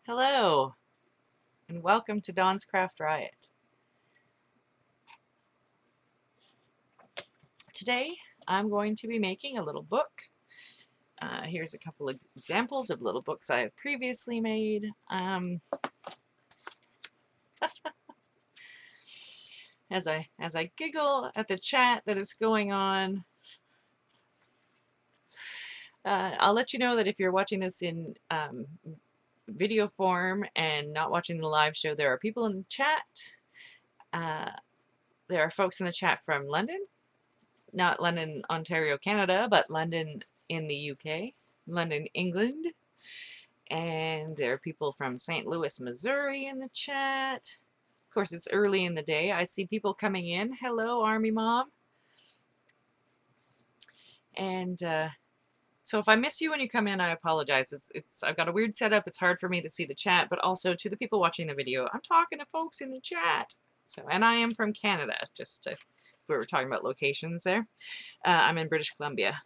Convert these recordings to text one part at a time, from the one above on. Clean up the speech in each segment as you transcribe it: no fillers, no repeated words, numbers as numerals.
Hello, and welcome to Dawn's Craft Riot. Today, I'm going to be making a little book. Here's a couple of examples of little books I have previously made. As I giggle at the chat that is going on, I'll let you know that if you're watching this in video form and not watching the live show, there are people in the chat. There are folks in the chat from London. Not London, Ontario, Canada, but London in the UK, London, England. And there are people from St. Louis, Missouri in the chat. Of course, it's early in the day. I see people coming in. Hello, Army Mom. And so if I miss you when you come in, I apologize. I've got a weird setup. It's hard for me to see the chat, but also to the people watching the video, I'm talking to folks in the chat. So, and I am from Canada, just if we were talking about locations there. I'm in British Columbia.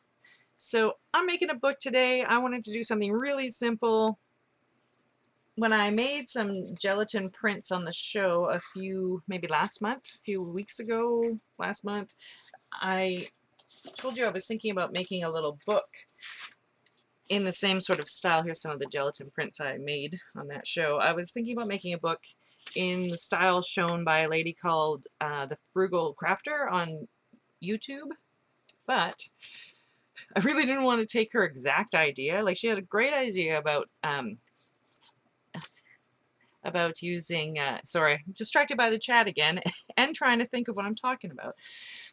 So I'm making a book today. I wanted to do something really simple. When I made some gelatin prints on the show maybe last month, a few weeks ago, last month, I told you I was thinking about making a little book in the same sort of style. Here's some of the gelatin prints I made on that show. I was thinking about making a book in the style shown by a lady called The Frugal Crafter on YouTube, but I really didn't want to take her exact idea. Like, she had a great idea about using, sorry, I'm distracted by the chat again and trying to think of what I'm talking about.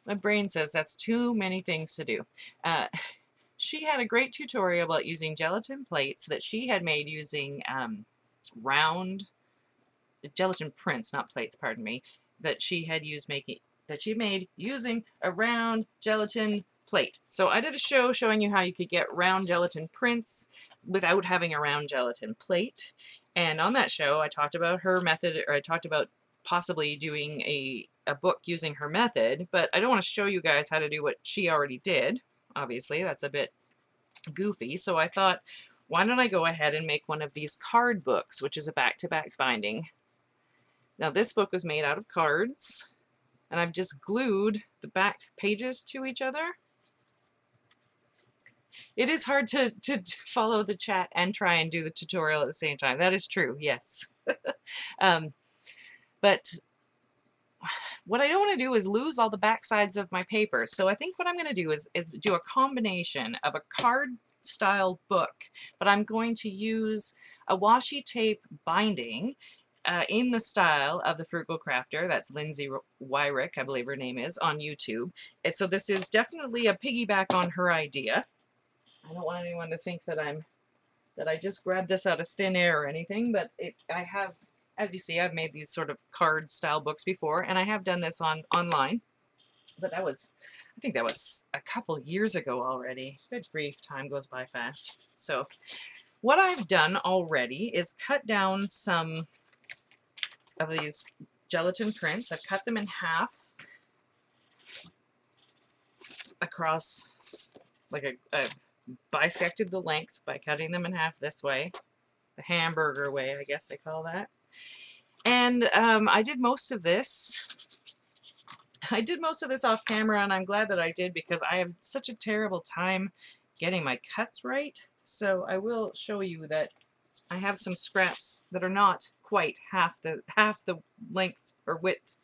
My brain says that's too many things to do. She had a great tutorial about using gelatin plates that she had made using round gelatin prints, not plates, pardon me, that she had made using a round gelatin plate. So I did a show showing you how you could get round gelatin prints without having a round gelatin plate. And on that show, I talked about her method, or I talked about possibly doing a book using her method, but I don't want to show you guys how to do what she already did. Obviously, that's a bit goofy. So I thought, why don't I go ahead and make one of these card books, which is a back-to-back binding. Now, this book was made out of cards, and I've just glued the back pages to each other. It is hard to follow the chat and try and do the tutorial at the same time. That is true, yes. But what I don't want to do is lose all the back sides of my paper. So I think what I'm going to do is do a combination of a card style book, but I'm going to use a washi tape binding in the style of the Frugal Crafter. That's Lindsay Wyrick, I believe her name is, on YouTube. And so this is definitely a piggyback on her idea. I don't want anyone to think that I just grabbed this out of thin air or anything, but I have, as you see, I've made these sort of card style books before, and I have done this online. But I think that was a couple years ago already. Good grief, time goes by fast. So what I've done already is cut down some of these gelatin prints. I've cut them in half across, like I've bisected the length by cutting them in half this way, the hamburger way, I guess they call that. And I did most of this off camera, and I'm glad that I did, because I have such a terrible time getting my cuts right. So I will show you that I have some scraps that are not quite half the length or width.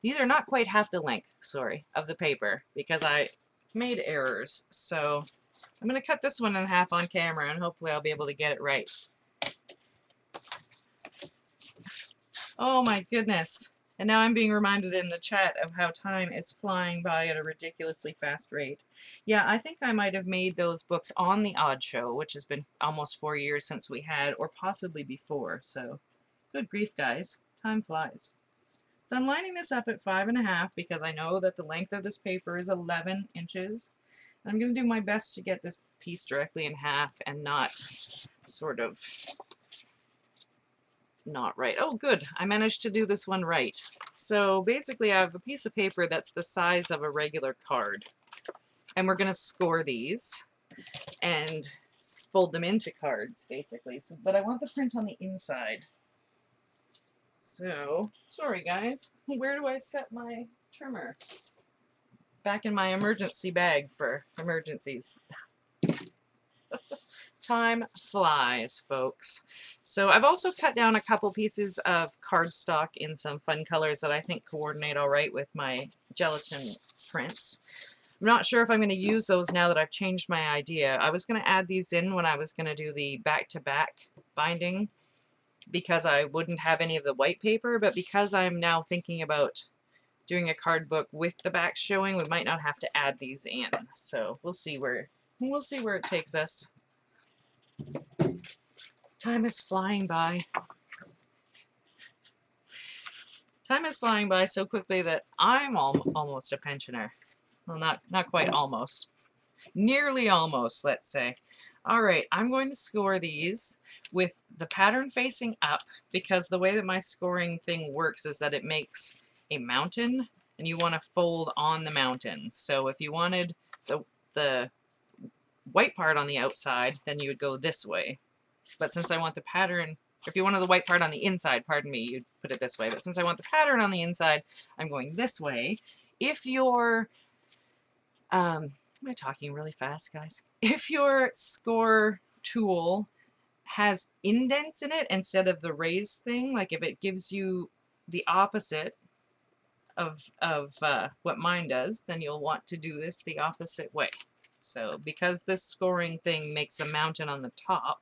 These are not quite half the length, sorry, of the paper, because I made errors. So I'm going to cut this one in half on camera, and hopefully I'll be able to get it right. Oh my goodness. And now I'm being reminded in the chat of how time is flying by at a ridiculously fast rate. Yeah, I think I might have made those books on the Odd Show, which has been almost 4 years since we had, or possibly before. So, good grief, guys. Time flies. So I'm lining this up at 5.5 because I know that the length of this paper is 11 inches. I'm going to do my best to get this piece directly in half and not sort of not right. Oh, good. I managed to do this one right. So basically I have a piece of paper that's the size of a regular card. And we're going to score these. And fold them into cards, basically. So, but I want the print on the inside. So, sorry guys, where do I set my trimmer? Back in my emergency bag for emergencies. Time flies, folks. So I've also cut down a couple pieces of cardstock in some fun colors that I think coordinate all right with my gelatin prints. I'm not sure if I'm going to use those now that I've changed my idea. I was going to add these in when I was going to do the back-to-back binding because I wouldn't have any of the white paper, but because I'm now thinking about doing a card book with the back showing, we might not have to add these in. So we'll see where it takes us. Time is flying by. Time is flying by so quickly that I'm almost a pensioner. Well, not quite almost. Nearly almost, let's say. All right, I'm going to score these with the pattern facing up because the way that my scoring thing works is that it makes a mountain and you want to fold on the mountain. So if you wanted the white part on the outside, then you would go this way. But since I want the pattern, if you wanted the white part on the inside, pardon me, you'd put it this way. But since I want the pattern on the inside, I'm going this way. If your, am I talking really fast, guys? If your score tool has indents in it instead of the raised thing, like if it gives you the opposite of what mine does, then you'll want to do this the opposite way. So because this scoring thing makes a mountain on the top,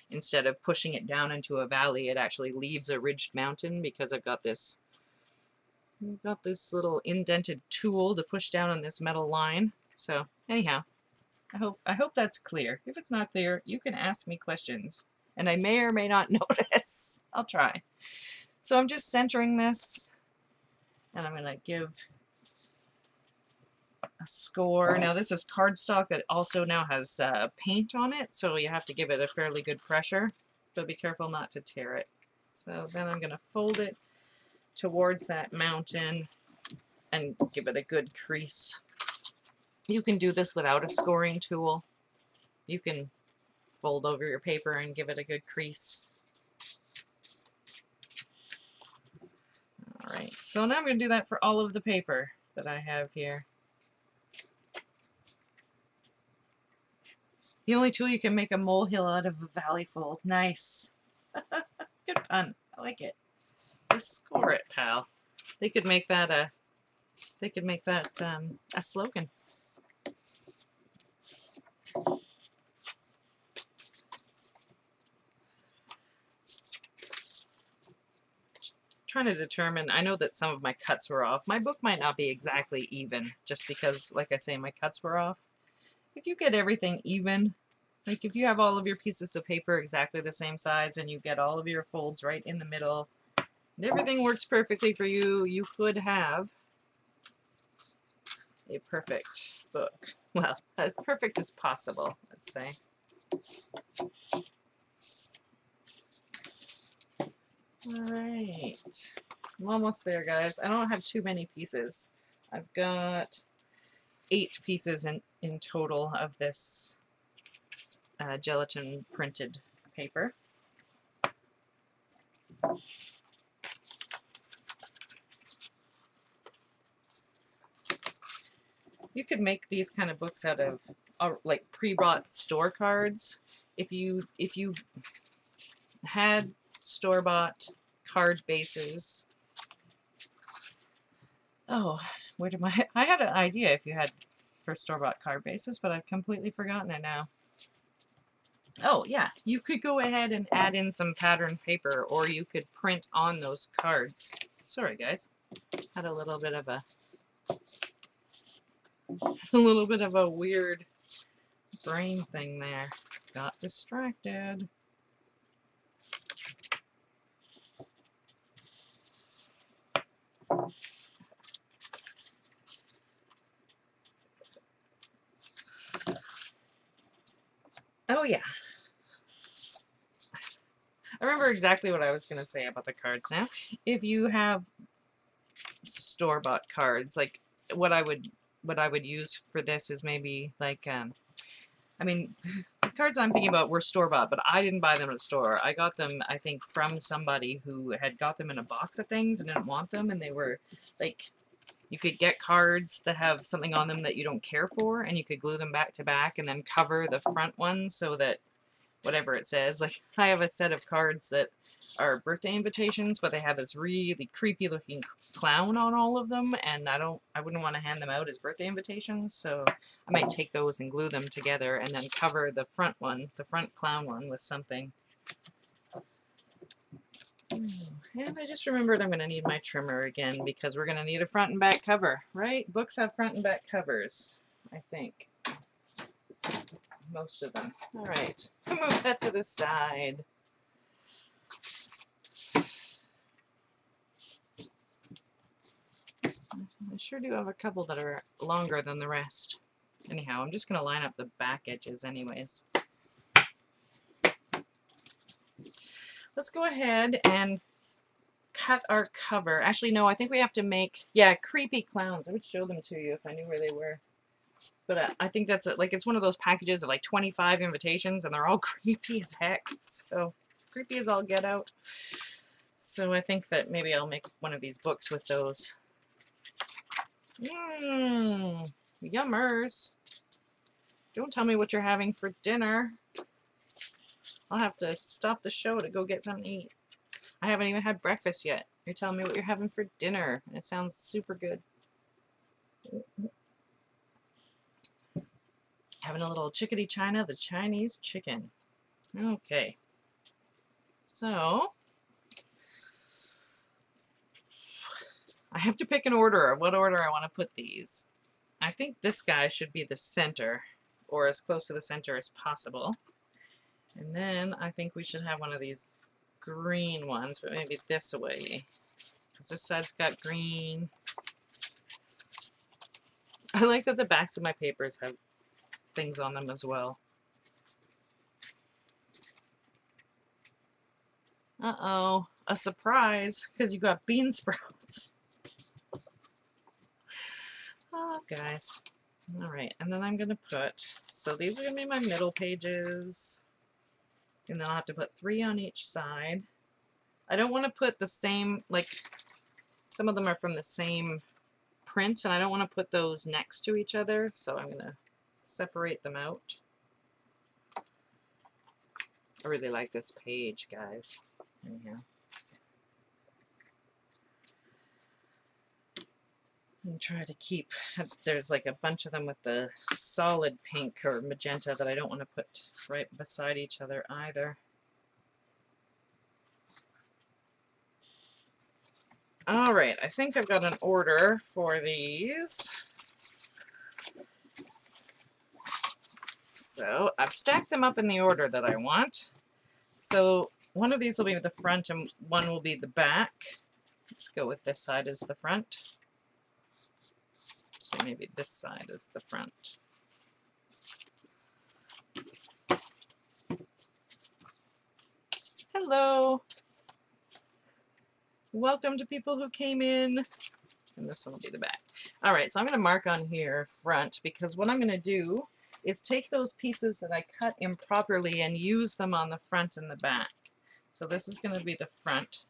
instead of pushing it down into a valley, it actually leaves a ridged mountain because I've got this little indented tool to push down on this metal line. So anyhow, I hope that's clear. If it's not clear, you can ask me questions, and I may or may not notice. I'll try. So I'm just centering this, and I'm going to give a score. Now this is cardstock that also now has paint on it, so you have to give it a fairly good pressure, but be careful not to tear it. So then I'm going to fold it towards that mountain and give it a good crease. You can do this without a scoring tool. You can fold over your paper and give it a good crease. Alright, so now I'm going to do that for all of the paper that I have here. The only tool you can make a molehill out of a valley fold. Nice. Good pun. I like it. Just score it, pal. They could make that a slogan. Trying to determine, I know that some of my cuts were off. My book might not be exactly even, just because, like I say, my cuts were off. If you get everything even, like if you have all of your pieces of paper exactly the same size and you get all of your folds right in the middle, and everything works perfectly for you, you could have a perfect book. Well, as perfect as possible, let's say. Alright, I'm almost there, guys. I don't have too many pieces. I've got 8 pieces in total of this gelatin printed paper. You could make these kind of books out of like pre-bought store cards. If you had store-bought card bases. Oh, where did I had an idea if you had for store-bought card bases, but I've completely forgotten it now. Oh yeah, you could go ahead and add in some pattern paper, or you could print on those cards. Sorry guys, had a little bit of a weird brain thing there. Got distracted. Oh yeah. I remember exactly what I was going to say about the cards now. If you have store-bought cards, like what I would use for this is maybe like I mean, cards I'm thinking about were store-bought, but I didn't buy them at a store. I got them, I think, from somebody who had got them in a box of things and didn't want them, and they were, like, you could get cards that have something on them that you don't care for, and you could glue them back to back and then cover the front one so that whatever it says. Like, I have a set of cards that are birthday invitations, but they have this really creepy looking clown on all of them, and I wouldn't want to hand them out as birthday invitations, so I might take those and glue them together and then cover the front one, the front clown one, with something. And I just remembered I'm going to need my trimmer again, because we're going to need a front and back cover, right? Books have front and back covers, I think. Most of them. All right, move that to the side. I sure do have a couple that are longer than the rest. Anyhow, I'm just going to line up the back edges anyways. Let's go ahead and cut our cover. Actually, no, I think we have to make, yeah, creepy clowns. I would show them to you if I knew where they were. But I think that's, like, it's one of those packages of like 25 invitations, and they're all creepy as heck. So, creepy as all get out. So I think that maybe I'll make one of these books with those. Mmm, yummers. Don't tell me what you're having for dinner. I'll have to stop the show to go get something to eat. I haven't even had breakfast yet. You're telling me what you're having for dinner. It sounds super good. Having a little chickadee China, the Chinese chicken. Okay. So, I have to pick an order of what order I want to put these. I think this guy should be the center, or as close to the center as possible. And then I think we should have one of these green ones, but maybe this way, because this side's got green. I like that the backs of my papers have things on them as well. Uh-oh, a surprise, because you got bean sprouts. Oh, guys. All right, and then I'm going to put, so these are going to be my middle pages, and then I'll have to put 3 on each side. I don't want to put the same, like, some of them are from the same print, and I don't want to put those next to each other, so I'm going to separate them out. I really like this page, guys. Anyhow. And try to keep, there's like a bunch of them with the solid pink or magenta that I don't want to put right beside each other either. Alright, I think I've got an order for these. So I've stacked them up in the order that I want. So one of these will be the front and one will be the back. Let's go with this side as the front. So maybe this side is the front. Hello. Welcome to people who came in. And this one will be the back. Alright, so I'm going to mark on here front, because what I'm going to do is take those pieces that I cut improperly and use them on the front and the back. So this is going to be the front.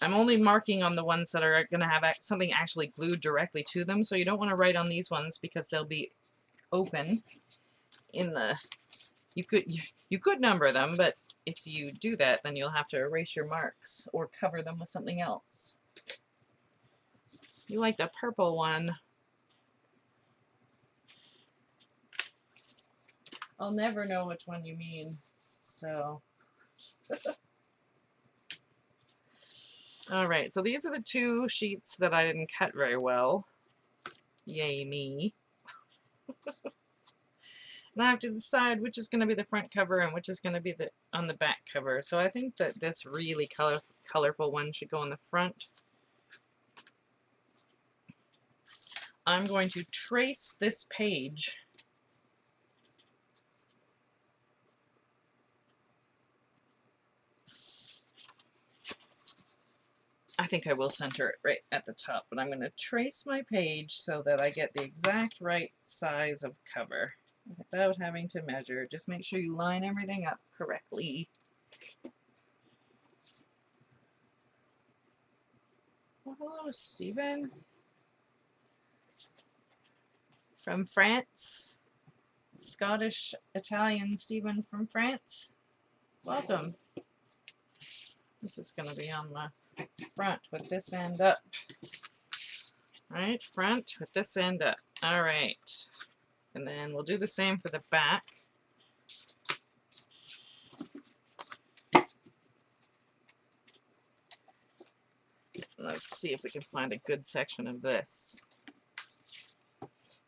I'm only marking on the ones that are going to have something actually glued directly to them, so you don't want to write on these ones because they'll be open in the... You could number them, but if you do that, then you'll have to erase your marks or cover them with something else. You like the purple one. I'll never know which one you mean, so... Alright, so these are the 2 sheets that I didn't cut very well. Yay me. And I have to decide which is going to be the front cover and which is going to be on the back cover. So I think that this really colorful one should go on the front. I'm going to trace this page. I think I will center it right at the top, but I'm going to trace my page so that I get the exact right size of cover. without having to measure. Just make sure you line everything up correctly. Well, hello, Stephen. From France. Scottish Italian Stephen from France. Welcome. This is going to be on the front with this end up. Right, front with this end up. All right. And then we'll do the same for the back. Let's see if we can find a good section of this.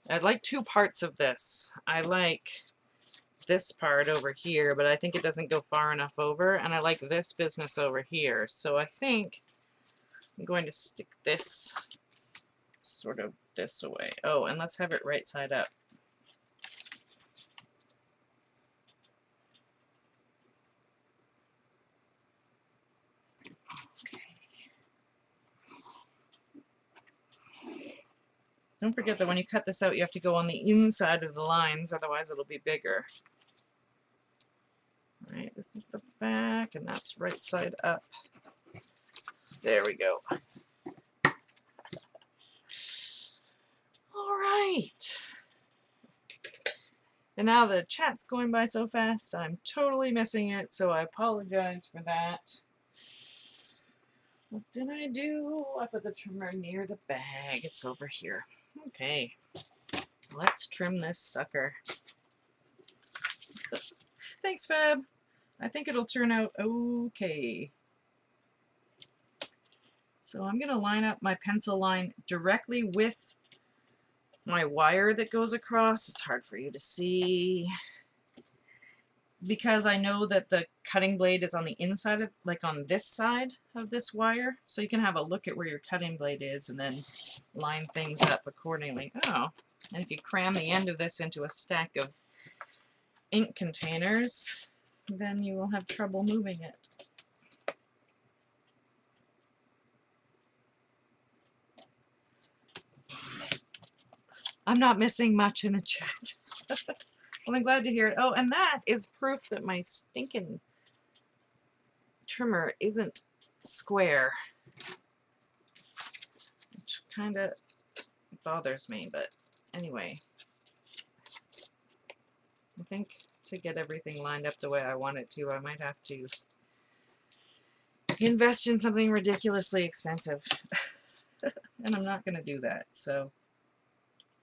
I'd like two parts of this. I like this part over here, but I think it doesn't go far enough over, and I like this business over here. So I think I'm going to stick this sort of this away. Oh, and let's have it right side up. Don't forget that when you cut this out, you have to go on the inside of the lines, otherwise it'll be bigger. All right, this is the back, and that's right side up. There we go. All right. And now the chat's going by so fast, I'm totally missing it, so I apologize for that. What did I do? I put the trimmer near the bag. It's over here. Okay, let's trim this sucker. Thanks, Fab. I think it'll turn out okay. So I'm going to line up my pencil line directly with my wire that goes across. It's hard for you to see because I know that the cutting blade is on the inside of, like on this side of this wire, so you can have a look at where your cutting blade is and then line things up accordingly. Oh, and if you cram the end of this into a stack of ink containers, then you will have trouble moving it. I'm not missing much in the chat. Well, I'm glad to hear it. Oh, and that is proof that my stinking trimmer isn't square, which kind of bothers me, but anyway. I think to get everything lined up the way I want it to, I might have to invest in something ridiculously expensive. And I'm not going to do that, so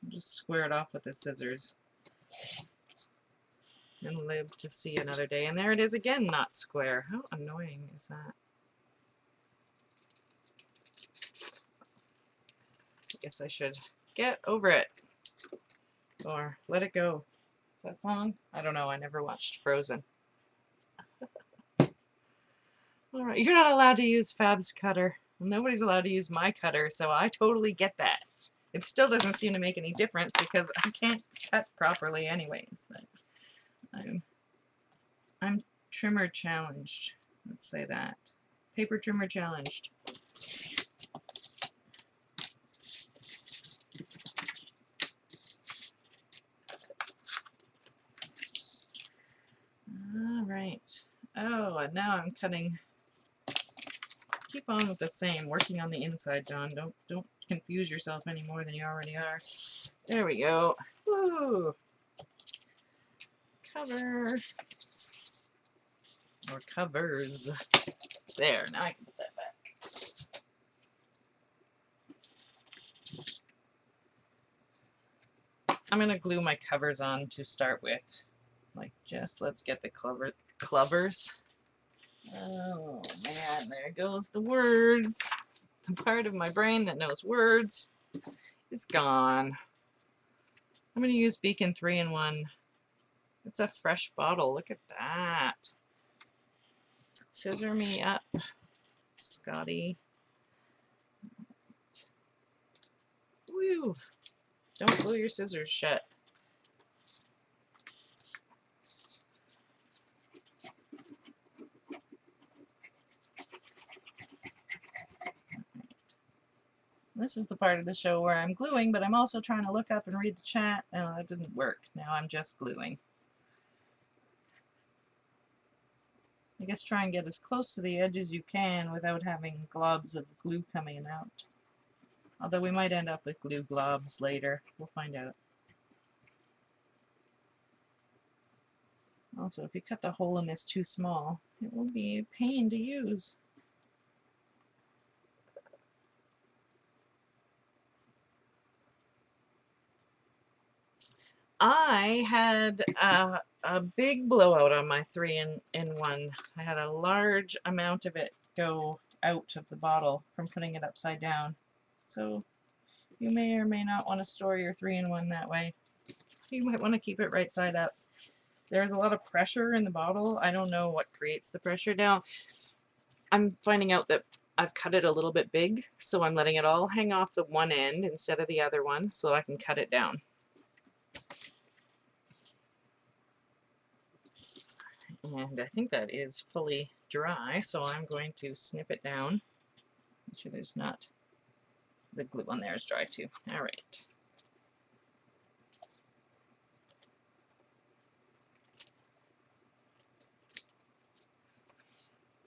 I'll just square it off with the scissors and live to see another day. And there it is again, not square. How annoying is that? I guess I should get over it or let it go. Is that song? I don't know. I never watched Frozen. All right, you're not allowed to use Fab's cutter. Nobody's allowed to use my cutter, so I totally get that. It still doesn't seem to make any difference because I can't cut properly anyways. But I'm trimmer challenged. Let's say that. Paper trimmer challenged. All right. Oh, and now I'm cutting. Keep on with the same, working on the inside, John. Don't confuse yourself any more than you already are. There we go. Woo! Cover. Or covers. There, now I can put that back. I'm going to glue my covers on to start with. Like just, let's get the clovers. Oh man, there goes the words. The part of my brain that knows words is gone. I'm going to use Beacon 3-in-1. It's a fresh bottle. Look at that. Scissor me up, Scotty. Woo! Don't glue your scissors shut. This is the part of the show where I'm gluing, but I'm also trying to look up and read the chat. Oh, that didn't work. Now I'm just gluing. I guess try and get as close to the edge as you can without having globs of glue coming out. Although we might end up with glue globs later. We'll find out. Also, if you cut the hole in this too small, it will be a pain to use. I had a big blowout on my 3-in-1. I had a large amount of it go out of the bottle from putting it upside down. So you may or may not want to store your 3-in-1 that way. You might want to keep it right side up. There's a lot of pressure in the bottle. I don't know what creates the pressure. Now, I'm finding out that I've cut it a little bit big, so I'm letting it all hang off the one end instead of the other one so that I can cut it down. And I think that is fully dry, so I'm going to snip it down. Make sure there's not, the glue on there is dry too. All right.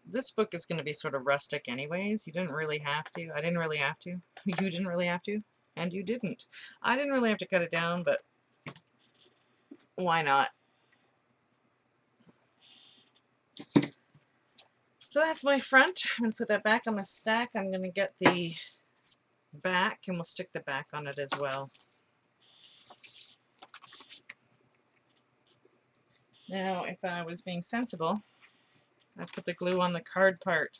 This book is going to be sort of rustic anyways. You didn't really have to. I didn't really have to. You didn't really have to. And you didn't. I didn't really have to cut it down, but why not? So that's my front. I'm going to put that back on the stack. I'm going to get the back, and we'll stick the back on it as well. Now, if I was being sensible, I'd put the glue on the card part,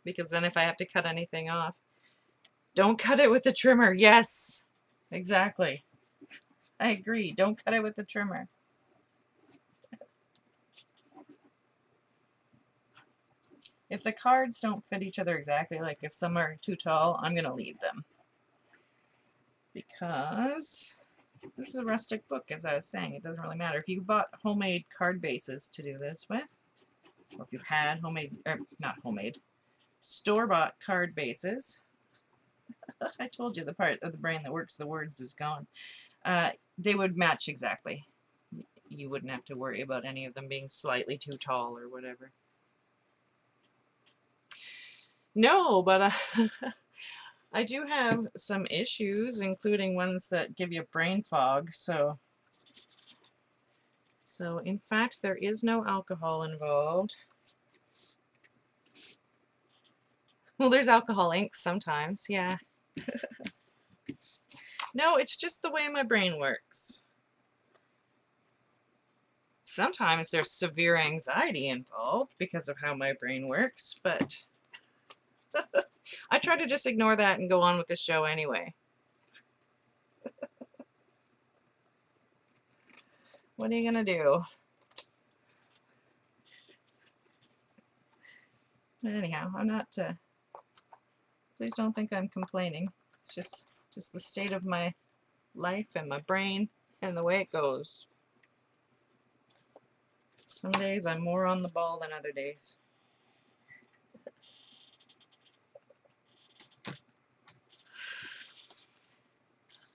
because then if I have to cut anything off, don't cut it with the trimmer. Yes, exactly. I agree. Don't cut it with the trimmer. If the cards don't fit each other exactly, like if some are too tall, I'm going to leave them. Because this is a rustic book, as I was saying. It doesn't really matter. If you bought homemade card bases to do this with, or if you had homemade, or not homemade, store-bought card bases, I told you the part of the brain that works the words is gone, they would match exactly. You wouldn't have to worry about any of them being slightly too tall or whatever. No, but I do have some issues, including ones that give you brain fog. So in fact, there is no alcohol involved. Well, there's alcohol inks sometimes, yeah. No, it's just the way my brain works. Sometimes there's severe anxiety involved because of how my brain works, but I try to just ignore that and go on with the show anyway. What are you gonna do? But anyhow, I'm not, please don't think I'm complaining. It's just the state of my life and my brain and the way it goes. Some days I'm more on the ball than other days.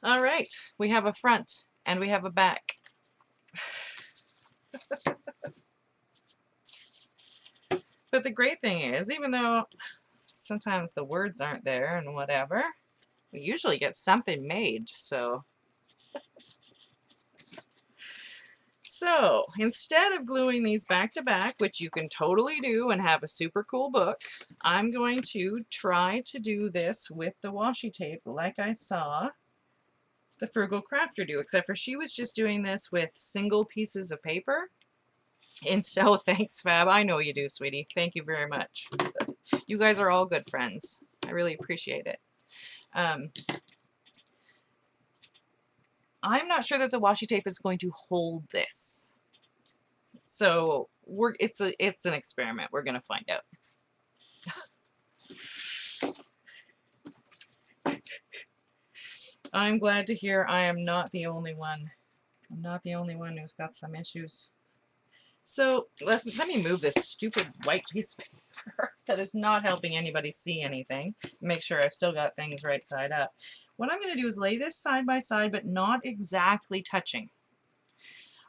All right, we have a front and we have a back. But the great thing is, even though sometimes the words aren't there and whatever, we usually get something made, so. So, instead of gluing these back to back, which you can totally do and have a super cool book, I'm going to try to do this with the washi tape like I saw the Frugal Crafter do, except for she was just doing this with single pieces of paper. And so, thanks, Fab. I know you do, sweetie. Thank you very much. You guys are all good friends. I really appreciate it. I'm not sure that the washi tape is going to hold this. So it's an experiment. We're going to find out. I'm glad to hear I am not the only one. I'm not the only one who's got some issues. So let me move this stupid white piece of paper that is not helping anybody see anything. Make sure I've still got things right side up. What I'm going to do is lay this side by side, but not exactly touching.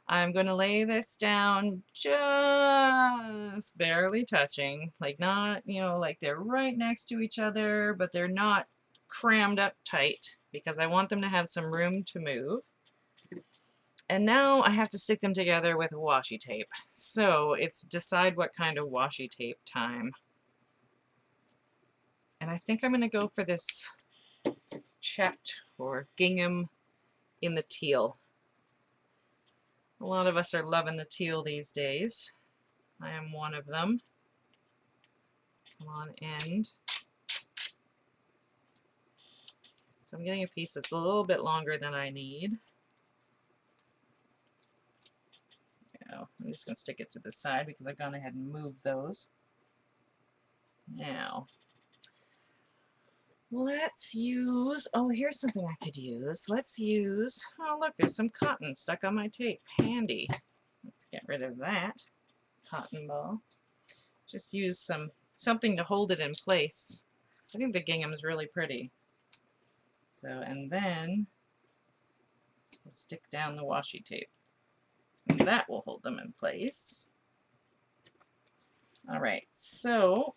I'm going to lay this down just barely touching, like not, you know, like they're right next to each other, but they're not crammed up tight because I want them to have some room to move. And now I have to stick them together with washi tape. So it's decide what kind of washi tape time. And I think I'm going to go for this checked or gingham in the teal. A lot of us are loving the teal these days. I am one of them. Come on, end. So I'm getting a piece that's a little bit longer than I need. I'm just going to stick it to the side because I've gone ahead and moved those. Now, let's use, oh, here's something I could use. Let's use, oh look, there's some cotton stuck on my tape. Handy. Let's get rid of that cotton ball. Just use something to hold it in place. I think the gingham is really pretty. So, and then we'll stick down the washi tape. And that will hold them in place. Alright, so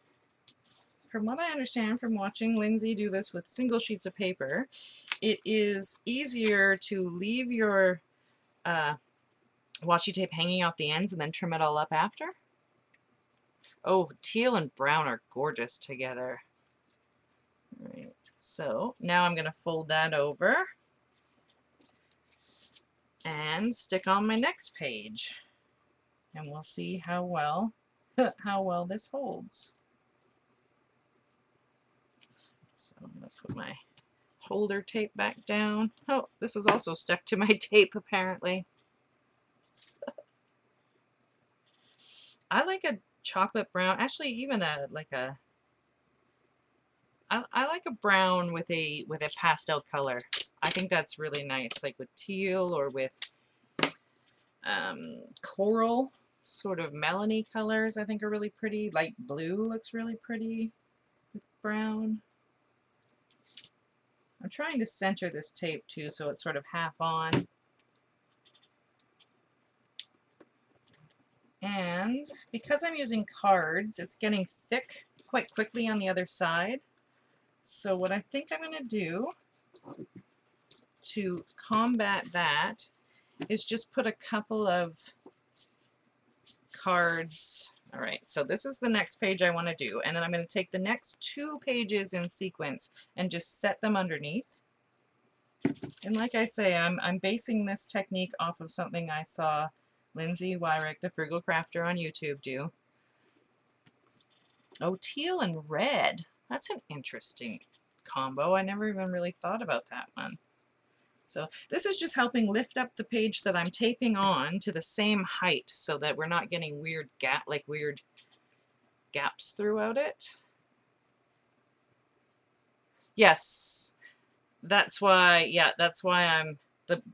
from what I understand from watching Lindsay do this with single sheets of paper, it is easier to leave your washi tape hanging off the ends and then trim it all up after. Oh, teal and brown are gorgeous together. Alright, so now I'm going to fold that over and stick on my next page, and we'll see how well this holds. So I'm going to put my holder tape back down. Oh, this is also stuck to my tape apparently. I like a chocolate brown, actually even I like a brown with a pastel color. I think that's really nice, like with teal or with coral, sort of melony colors I think are really pretty. Light blue looks really pretty with brown. I'm trying to center this tape too so it's sort of half on. And because I'm using cards, it's getting thick quite quickly on the other side. So what I think I'm going to do to combat that is just put a couple of cards. Alright, so this is the next page I want to do, and then I'm going to take the next 2 pages in sequence and just set them underneath. And like I say, I'm basing this technique off of something I saw Lindsay Wyrick, the Frugal Crafter, on YouTube do. Oh, teal and red. That's an interesting combo. I never even really thought about that one. So this is just helping lift up the page that I'm taping on to the same height so that we're not getting weird gaps throughout it. Yes, that's why, yeah, that's why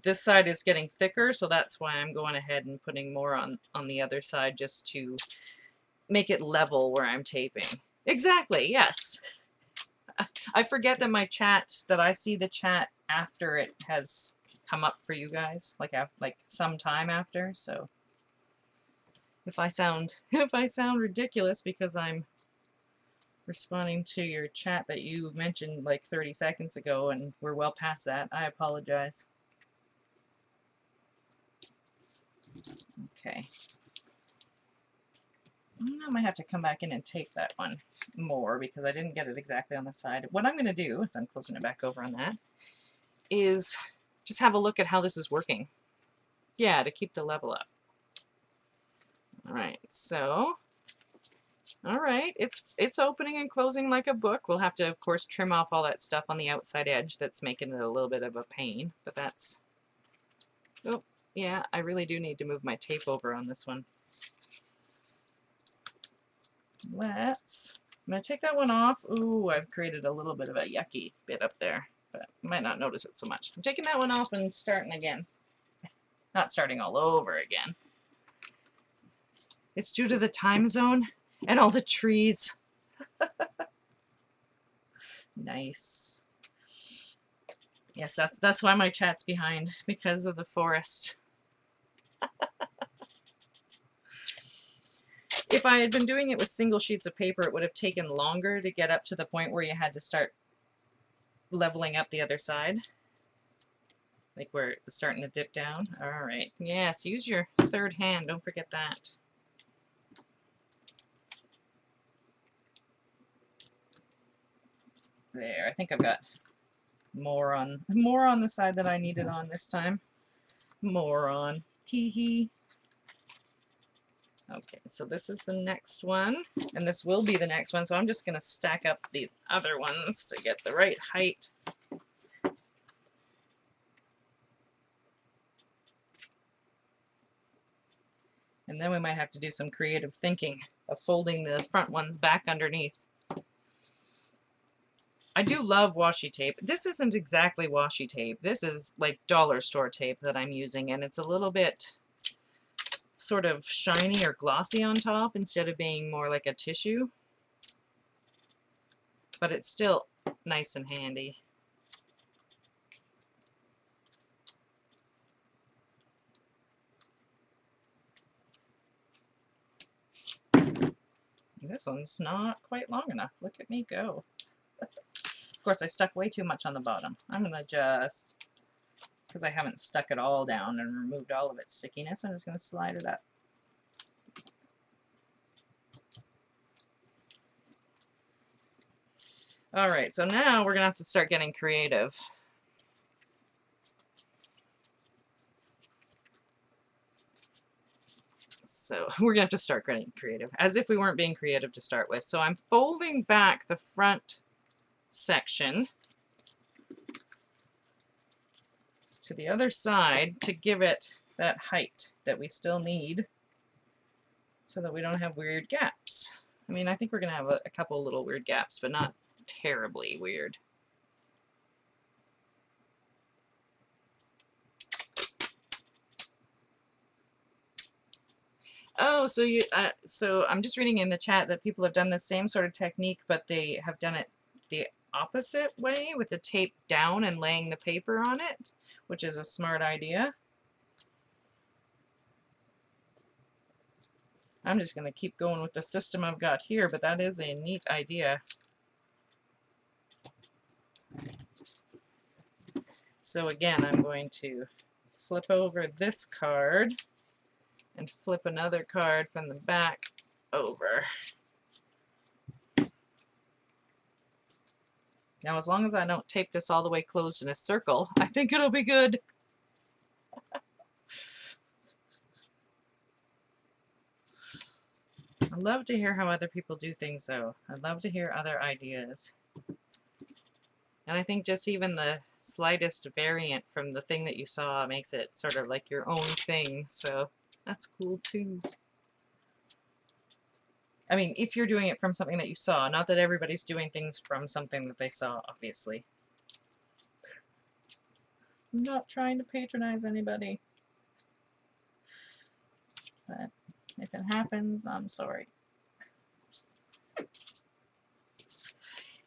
this side is getting thicker, so that's why I'm going ahead and putting more on the other side just to make it level where I'm taping. Exactly, yes. I forget that my chat, that I see the chat after it has come up for you guys, like some time after. So if I sound ridiculous because I'm responding to your chat that you mentioned like 30 seconds ago and we're well past that, I apologize. Okay. I might have to come back in and tape that one more because I didn't get it exactly on the side. What I'm going to do, as I'm closing it back over on that, is just have a look at how this is working. Yeah, to keep the level up. Alright, so, alright, it's opening and closing like a book. We'll have to, of course, trim off all that stuff on the outside edge that's making it a little bit of a pain, but that's, oh, yeah, I really do need to move my tape over on this one. I'm going to take that one off. Ooh, I've created a little bit of a yucky bit up there, but you might not notice it so much. I'm taking that one off and starting again. Not starting all over again. It's due to the time zone and all the trees. Nice. Yes, that's why my chat's behind, because of the forest. If I had been doing it with single sheets of paper, it would have taken longer to get up to the point where you had to start leveling up the other side. Like where it's starting to dip down. All right. Yes, use your third hand. Don't forget that. There. I think I've got more on the side that I needed on this time. More on. Tee-hee. Okay, so this is the next one, and this will be the next one, so I'm just going to stack up these other ones to get the right height. And then we might have to do some creative thinking of folding the front ones back underneath. I do love washi tape. This isn't exactly washi tape. This is like dollar store tape that I'm using, and it's a little bit sort of shiny or glossy on top instead of being more like a tissue. But it's still nice and handy. This one's not quite long enough. Look at me go. Of course, I stuck way too much on the bottom. I'm going to just, because I haven't stuck it all down and removed all of its stickiness, I'm just going to slide it up. Alright, so now we're going to have to start getting creative. So we're going to have to start getting creative, as if we weren't being creative to start with. So I'm folding back the front section to the other side to give it that height that we still need so that we don't have weird gaps. I mean, I think we're going to have a couple little weird gaps, but not terribly weird. Oh, so so I'm just reading in the chat that people have done the same sort of technique, but they have done it the opposite way with the tape down and laying the paper on it, which is a smart idea. I'm just going to keep going with the system I've got here, but that is a neat idea. So again, I'm going to flip over this card and flip another card from the back over. Now, as long as I don't tape this all the way closed in a circle, I think it'll be good. I love to hear how other people do things, though. I love to hear other ideas. And I think just even the slightest variant from the thing that you saw makes it sort of like your own thing, so that's cool too. I mean, if you're doing it from something that you saw, not that everybody's doing things from something that they saw, obviously. I'm not trying to patronize anybody. But if it happens, I'm sorry.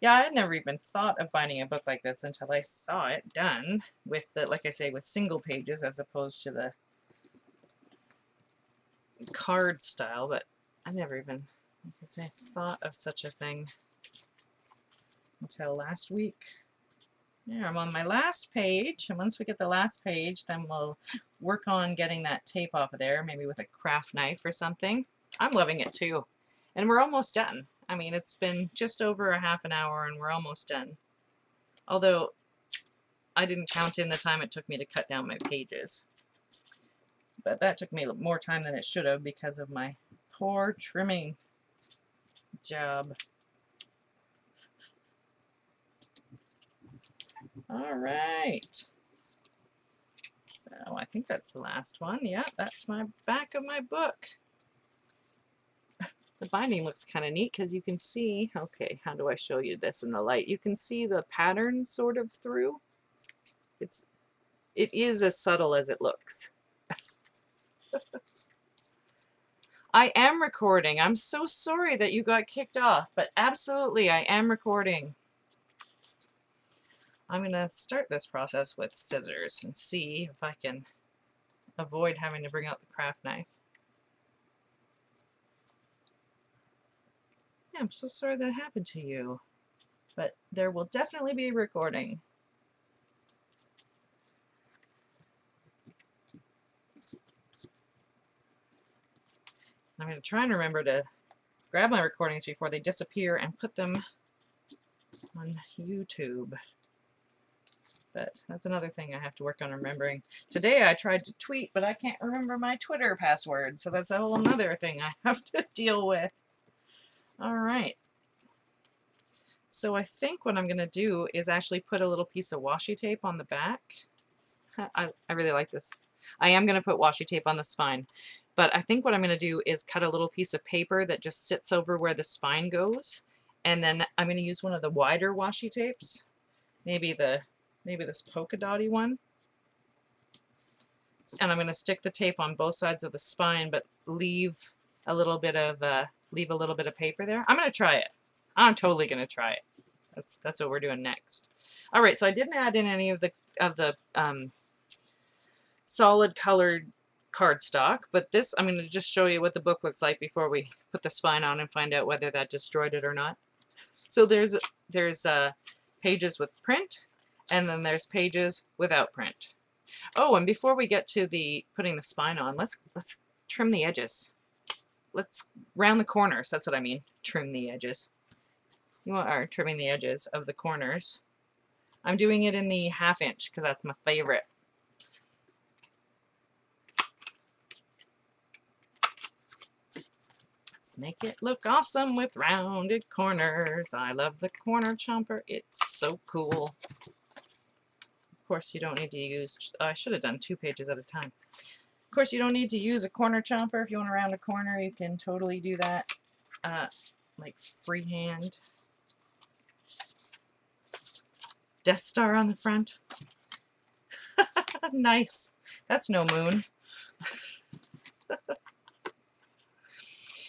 Yeah, I had never even thought of binding a book like this until I saw it done with the, like I say, with single pages as opposed to the card style, but I never even, like I say, thought of such a thing until last week. Yeah, I'm on my last page, and once we get the last page, then we'll work on getting that tape off of there, maybe with a craft knife or something. I'm loving it too. And we're almost done. I mean, it's been just over a half an hour and we're almost done. Although, I didn't count in the time it took me to cut down my pages. But that took me more time than it should have because of my poor trimming job. Alright. So, I think that's the last one. Yeah, that's my back of my book. The binding looks kind of neat because you can see, okay, how do I show you this in the light? You can see the pattern sort of through. It is as subtle as it looks. I am recording. I'm so sorry that you got kicked off, but absolutely I am recording. I'm going to start this process with scissors and see if I can avoid having to bring out the craft knife. Yeah, I'm so sorry that happened to you, but there will definitely be a recording. I'm going to try and remember to grab my recordings before they disappear and put them on YouTube. But that's another thing I have to work on remembering. Today I tried to tweet, but I can't remember my Twitter password, so that's a whole nother thing I have to deal with. Alright. So I think what I'm going to do is actually put a little piece of washi tape on the back. I really like this. I am going to put washi tape on the spine. But I think what I'm going to do is cut a little piece of paper that just sits over where the spine goes. And then I'm going to use one of the wider washi tapes. Maybe this polka dotty one. And I'm going to stick the tape on both sides of the spine, but leave a little bit of paper there. I'm going to try it. I'm totally going to try it. That's what we're doing next. All right, so I didn't add in any of the solid colored cardstock, but this, I'm going to just show you what the book looks like before we put the spine on and find out whether that destroyed it or not. So there's pages with print, and then there's pages without print. Oh, and before we get to putting the spine on, let's trim the edges. Let's round the corners. That's what I mean. Trim the edges. You are trimming the edges of the corners. I'm doing it in the 1/2 inch because that's my favorite. Let's make it look awesome with rounded corners. I love the corner chomper. It's so cool. Of course, you don't need to use, I should have done 2 pages at a time. Of course, you don't need to use a corner chomper. If you want to round a corner, you can totally do that like freehand. Death Star on the front. Nice. That's no moon.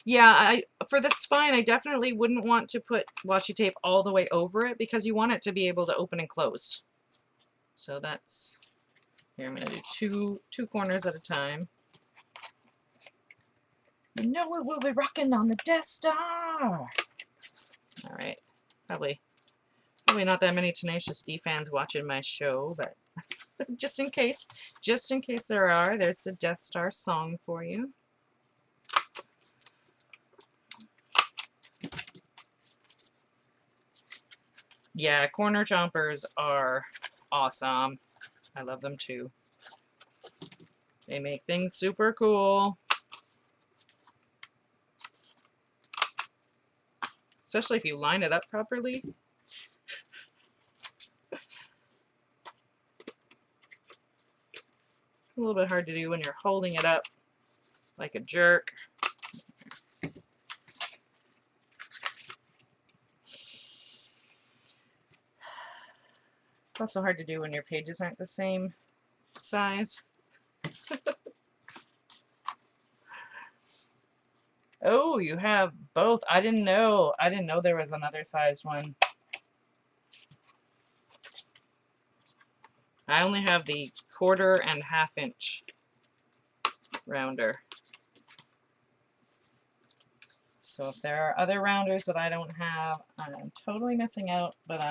Yeah, for the spine, I definitely wouldn't want to put washi tape all the way over it because you want it to be able to open and close. So that's, here I'm going to do two corners at a time. You know it will be rocking on the Death Star. All right, probably not that many Tenacious D fans watching my show, but just in case there are, there's the Death Star song for you. Yeah, corner chompers are awesome. I love them too. They make things super cool. Especially if you line it up properly. A little bit hard to do when you're holding it up like a jerk. It's also hard to do when your pages aren't the same size. Oh, you have both. I didn't know there was another sized one. I only have the 1/4 and 1/2 inch rounder. So if there are other rounders that I don't have, I'm totally missing out, but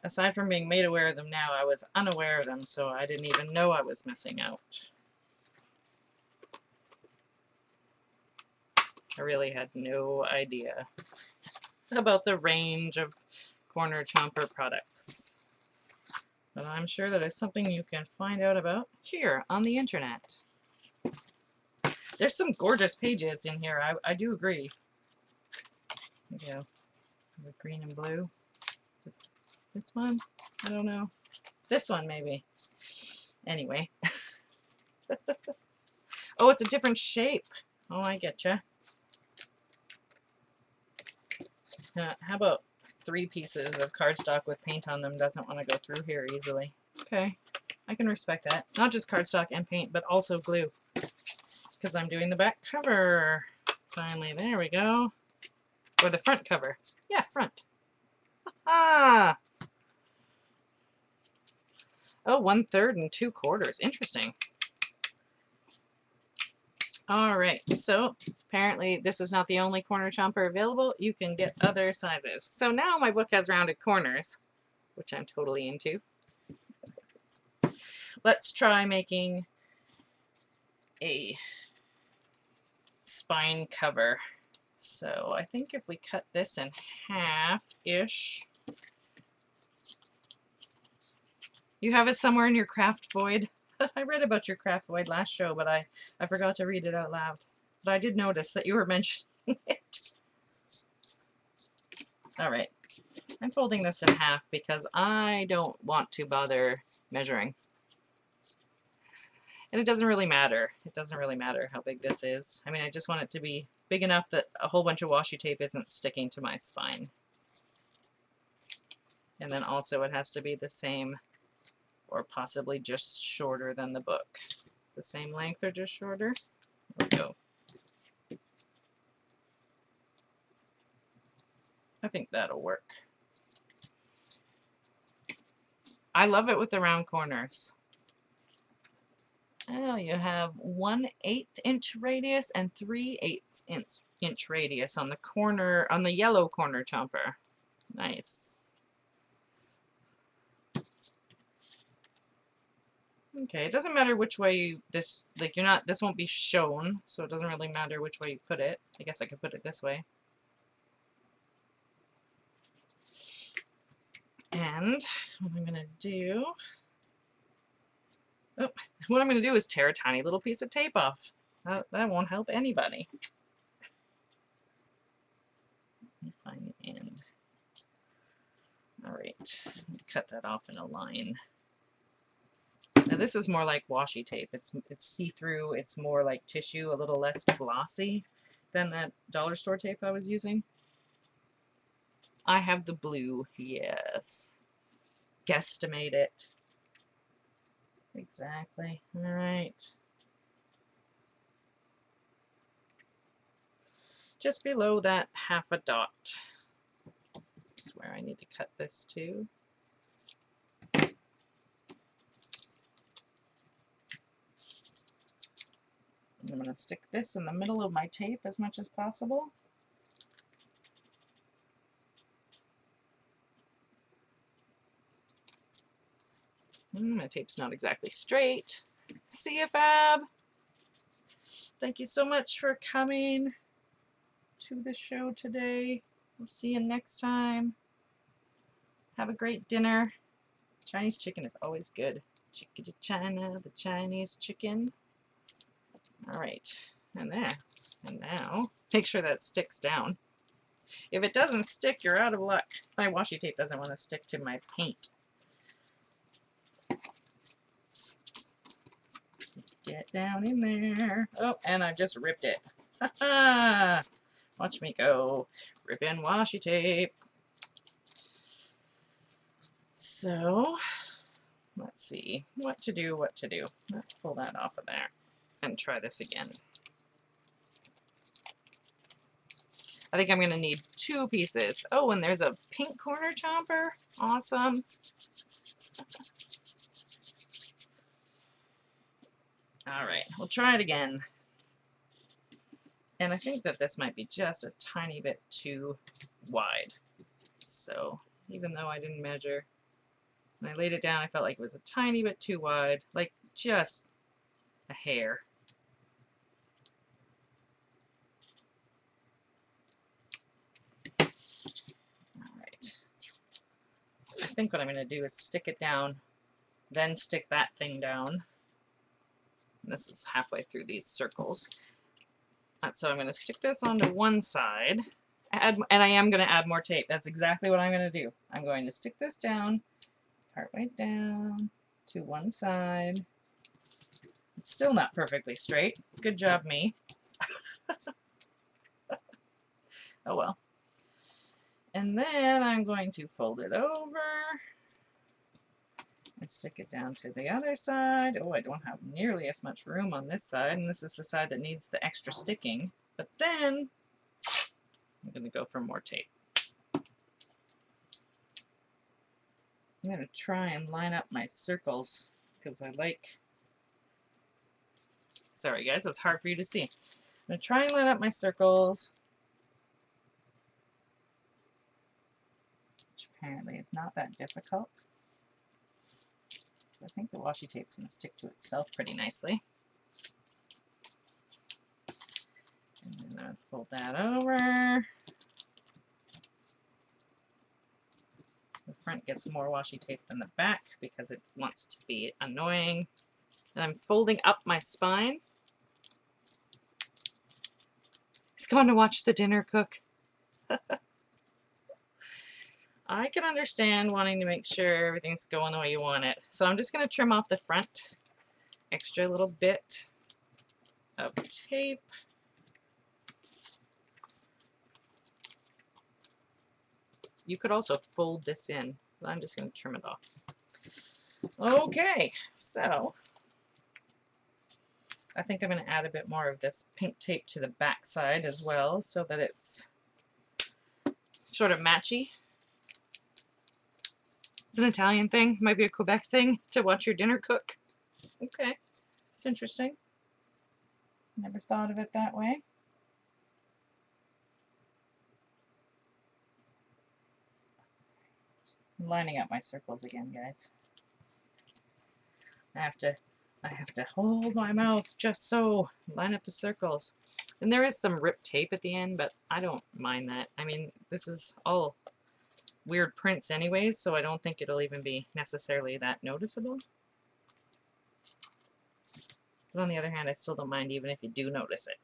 aside from being made aware of them now, I was unaware of them, so I didn't even know I was missing out. I really had no idea about the range of corner chomper products. But I'm sure that is something you can find out about here on the internet. There's some gorgeous pages in here, I do agree. There you go. The green and blue. This one? I don't know. This one, maybe. Anyway. Oh, it's a different shape. Oh, I getcha. How about 3 pieces of cardstock with paint on them doesn't want to go through here easily. Okay, I can respect that. Not just cardstock and paint, but also glue. because I'm doing the back cover. Finally, there we go. Or the front cover. Yeah, front. Ah! Oh, 1/3 and 2/4. Interesting. All right, so apparently this is not the only corner chomper available. You can get other sizes. So now my book has rounded corners, which I'm totally into. Let's try making a spine cover. So I think if we cut this in half-ish. You have it somewhere in your craft void. I read about your craft void last show, but I forgot to read it out loud. But I did notice that you were mentioning it. Alright. I'm folding this in half because I don't want to bother measuring. And it doesn't really matter. It doesn't really matter how big this is. I mean, I just want it to be big enough that a whole bunch of washi tape isn't sticking to my spine. And then also it has to be the same, or possibly just shorter than the book. The same length or just shorter. There we go. I think that'll work. I love it with the round corners. Oh, you have 1/8 inch radius and 3/8 inch radius on the corner, on the yellow corner chomper. Nice. Okay, it doesn't matter which way you, this, like you're not, this won't be shown, so it doesn't really matter which way you put it. I guess I could put it this way. And what I'm gonna do, oh, what I'm gonna do is tear a tiny little piece of tape off. That won't help anybody. Let me find the end. All right, cut that off in a line. Now this is more like washi tape. It's see-through. It's more like tissue, a little less glossy than that dollar store tape I was using. I have the blue, yes. Guesstimate it. Exactly. All right. Just below that half a dot. That's where I need to cut this to. I'm going to stick this in the middle of my tape as much as possible. My tape's not exactly straight. See ya, Fab! Thank you so much for coming to the show today. We'll see you next time. Have a great dinner. Chinese chicken is always good. Chicken to China, the Chinese chicken. Alright, and there. And now, make sure that sticks down. If it doesn't stick, you're out of luck. My washi tape doesn't want to stick to my paint. Get down in there. Oh, and I've just ripped it. Ha-ha! Watch me go. Rip in washi tape. So, let's see. What to do, what to do. Let's pull that off of there and try this again. I think I'm going to need 2 pieces. Oh, and there's a pink corner chomper. Awesome. Alright, we'll try it again. And I think that this might be just a tiny bit too wide. So, even though I didn't measure, when I laid it down, I felt like it was a tiny bit too wide. Like, just a hair. Alright. I think what I'm going to do is stick it down, then stick that thing down. And this is halfway through these circles. So I'm going to stick this onto one side, and I am going to add more tape. That's exactly what I'm going to do. I'm going to stick this down, partway down to one side. It's still not perfectly straight. Good job, me. Oh well. And then I'm going to fold it over And stick it down to the other side. Oh, I don't have nearly as much room on this side, and this is the side that needs the extra sticking. But then I'm going to go for more tape. I'm going to try and line up my circles because I like... Sorry guys, it's hard for you to see. I'm going to try and line up my circles, which apparently is not that difficult. I think the washi tape's going to stick to itself pretty nicely. And then I'll fold that over. The front gets more washi tape than the back because it wants to be annoying. And I'm folding up my spine. He's going to watch the dinner cook. I can understand wanting to make sure everything's going the way you want it. So I'm just going to trim off the front, extra little bit of tape. You could also fold this in, but I'm just going to trim it off. Okay, so I think I'm going to add a bit more of this pink tape to the back side as well so that it's sort of matchy. It's an Italian thing, might be a Quebec thing to watch your dinner cook. Okay, it's interesting. Never thought of it that way. I'm lining up my circles again, guys. I have to hold my mouth just so. Line up the circles. And there is some ripped tape at the end, but I don't mind that. I mean, this is all weird prints anyways, so I don't think it'll even be necessarily that noticeable. But on the other hand, I still don't mind even if you do notice it.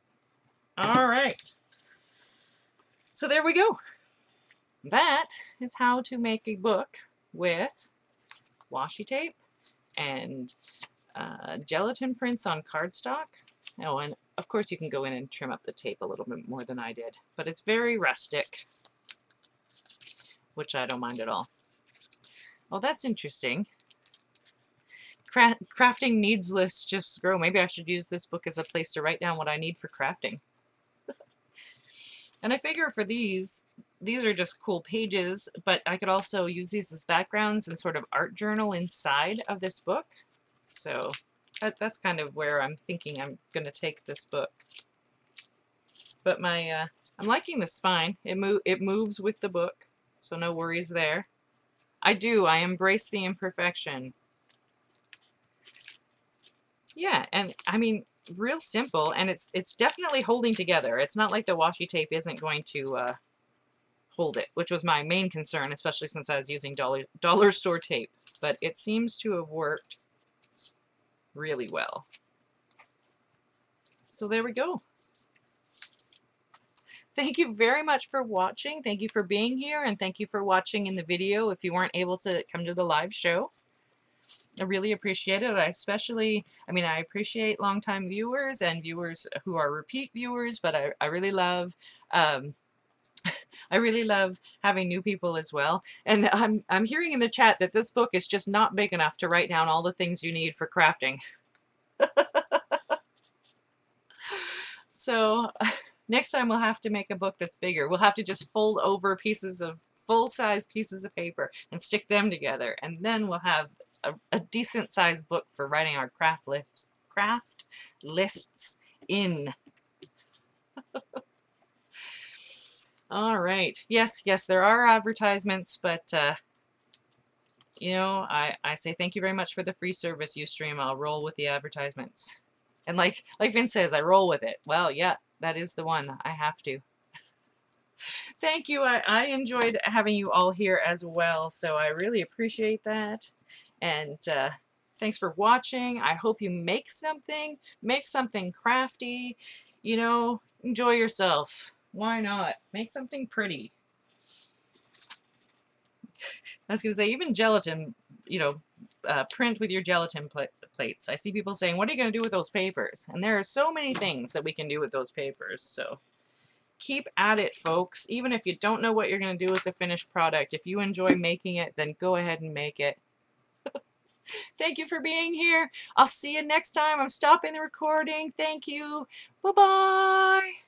Alright. So there we go. That is how to make a book with washi tape and gelatin prints on cardstock. Oh, and of course you can go in and trim up the tape a little bit more than I did, but it's very rustic, which I don't mind at all. Oh, that's interesting. Crafting needs lists just grow. Maybe I should use this book as a place to write down what I need for crafting. And I figure for these are just cool pages, but I could also use these as backgrounds and sort of art journal inside of this book. So that's kind of where I'm thinking I'm going to take this book. But I'm liking the spine. It moves with the book, so no worries there. I embrace the imperfection. Yeah, and I mean, real simple, and it's definitely holding together. It's not like the washi tape isn't going to hold it, which was my main concern, especially since I was using dollar store tape. But it seems to have worked really well. So there we go. Thank you very much for watching. Thank you for being here, and thank you for watching in the video if you weren't able to come to the live show. I really appreciate it. I appreciate longtime viewers and viewers who are repeat viewers, but I really love I really love having new people as well. And I'm hearing in the chat that this book is just not big enough to write down all the things you need for crafting. So next time we'll have to make a book that's bigger. We'll have to just fold over full-size pieces of paper and stick them together, and then we'll have a decent sized book for writing our craft lists in. All right. Yes, there are advertisements, but you know, I say thank you very much for the free service, Ustream. I'll roll with the advertisements. And like Vince says, I roll with it. Well, yeah, that is the one. I have to. Thank you. I enjoyed having you all here as well, so I really appreciate that. And thanks for watching. I hope you make something crafty. You know, enjoy yourself. Why not? Make something pretty. I was going to say, even gelatin, you know, print with your gelatin plates. I see people saying, what are you going to do with those papers? And there are so many things that we can do with those papers. So keep at it, folks. Even if you don't know what you're going to do with the finished product, if you enjoy making it, then go ahead and make it. Thank you for being here. I'll see you next time. I'm stopping the recording. Thank you. Bye-bye.